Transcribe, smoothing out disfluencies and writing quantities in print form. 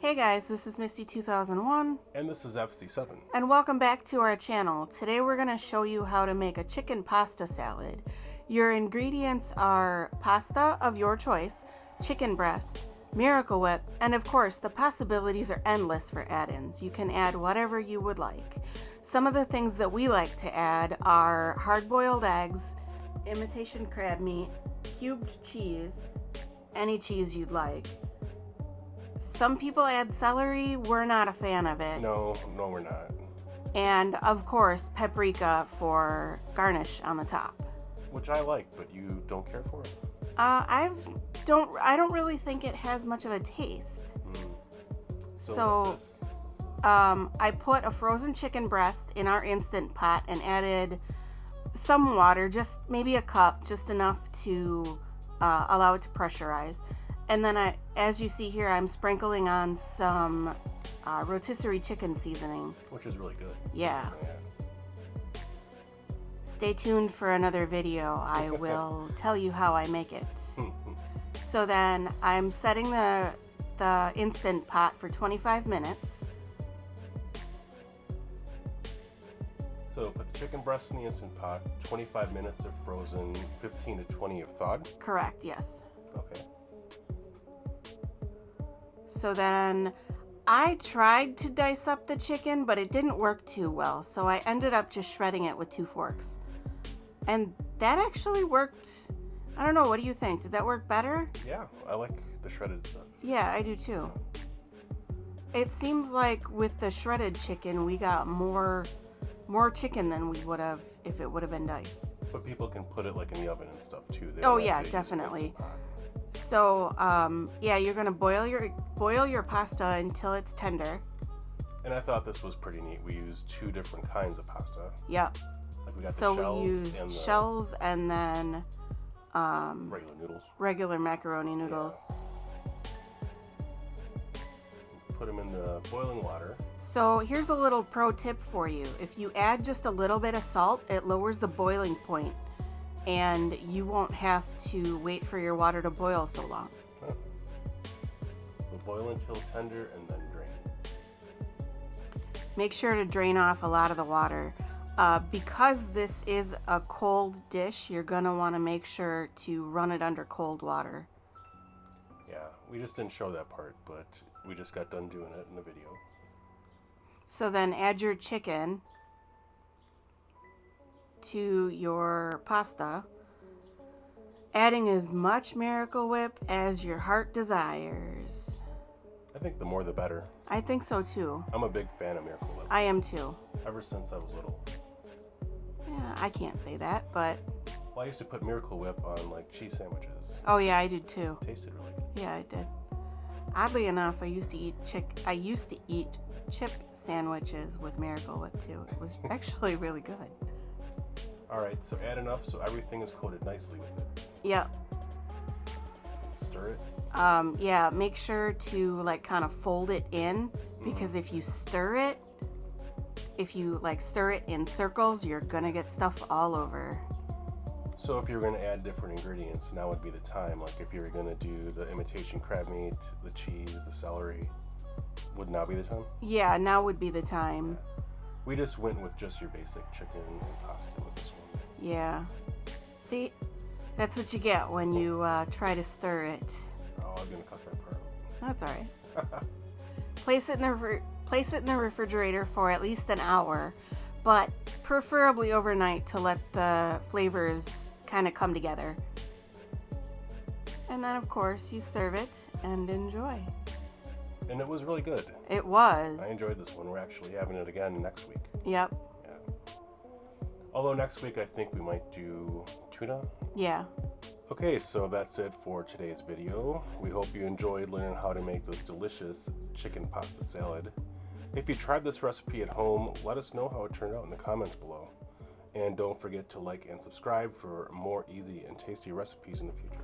Hey guys, this is Misty 2001 And this is FC7. and welcome back to our channel. Today we're going to show you how to make a chicken pasta salad. Your ingredients are pasta of your choice, chicken breast, Miracle Whip, and of course the possibilities are endless for add-ins. You can add whatever you would like. Some of the things that we like to add are hard-boiled eggs, imitation crab meat, cubed cheese, any cheese you'd like. Some people add celery. We're not a fan of it. No, we're not. And of course, paprika for garnish on the top. Which I like, but you don't care for it? I don't really think it has much of a taste. So I put a frozen chicken breast in our Instant Pot and added some water, just maybe a cup, just enough to allow it to pressurize. And then as you see here, I'm sprinkling on some rotisserie chicken seasoning. Which is really good. Yeah. Stay tuned for another video. I will tell you how I make it. So then I'm setting the Instant Pot for 25 minutes. So put the chicken breast in the Instant Pot, 25 minutes of frozen, 15 to 20 of thawed? Correct, yes. Okay. So then I tried to dice up the chicken, but it didn't work too well. So I ended up just shredding it with 2 forks. And that actually worked. I don't know, what do you think? Did that work better? Yeah, I like the shredded stuff. Yeah, I do too. It seems like with the shredded chicken, we got more chicken than we would have if it would have been diced. But people can put it like in the oven and stuff too. Oh yeah, definitely. So yeah, you're gonna boil your pasta until it's tender. And I thought this was pretty neat. We used 2 different kinds of pasta. Yep. Like we got So the shells we used and shells and then regular noodles. regular macaroni noodles. Put them in the boiling water. So here's a little pro tip for you. If you add just a little bit of salt, it lowers the boiling point and you won't have to wait for your water to boil so long. Oh. We'll boil until tender and then drain. Make sure to drain off a lot of the water. Because this is a cold dish, you're gonna want to make sure to run it under cold water. Yeah, we just didn't show that part, but we just got done doing it in the video. So then add your chicken to your pasta, adding as much Miracle Whip as your heart desires. I think the more the better. I think so too. I'm a big fan of Miracle Whip. I am too. Ever since I was little. Yeah, I can't say that, but... Well, I used to put Miracle Whip on like cheese sandwiches. Oh yeah, I did too. It tasted really good. Yeah, I did. Oddly enough, I used to eat chip sandwiches with Miracle Whip too. It was actually really good. Alright, so add enough so everything is coated nicely with it. Yep. Stir it. Yeah, make sure to like kind of fold it in, because if you stir it in circles, you're gonna get stuff all over. So if you're going to add different ingredients, now would be the time. Like if you were going to do the imitation crab meat, the cheese, the celery, would now be the time? Yeah, now would be the time. We just went with just your basic chicken and pasta with this one. Yeah. See, that's what you get when you try to stir it. Oh, I'm going to cut that part out. That's all right. Place it in the refrigerator for at least an hour, but preferably overnight to let the flavors kind of come together. And then of course you serve it and enjoy. And it was really good. It was. I enjoyed this one. We're actually having it again next week. Yep. Yeah. Although next week I think we might do tuna. Yeah. Okay, so that's it for today's video. We hope you enjoyed learning how to make this delicious chicken pasta salad. If you tried this recipe at home, let us know how it turned out in the comments below. And don't forget to like and subscribe for more easy and tasty recipes in the future.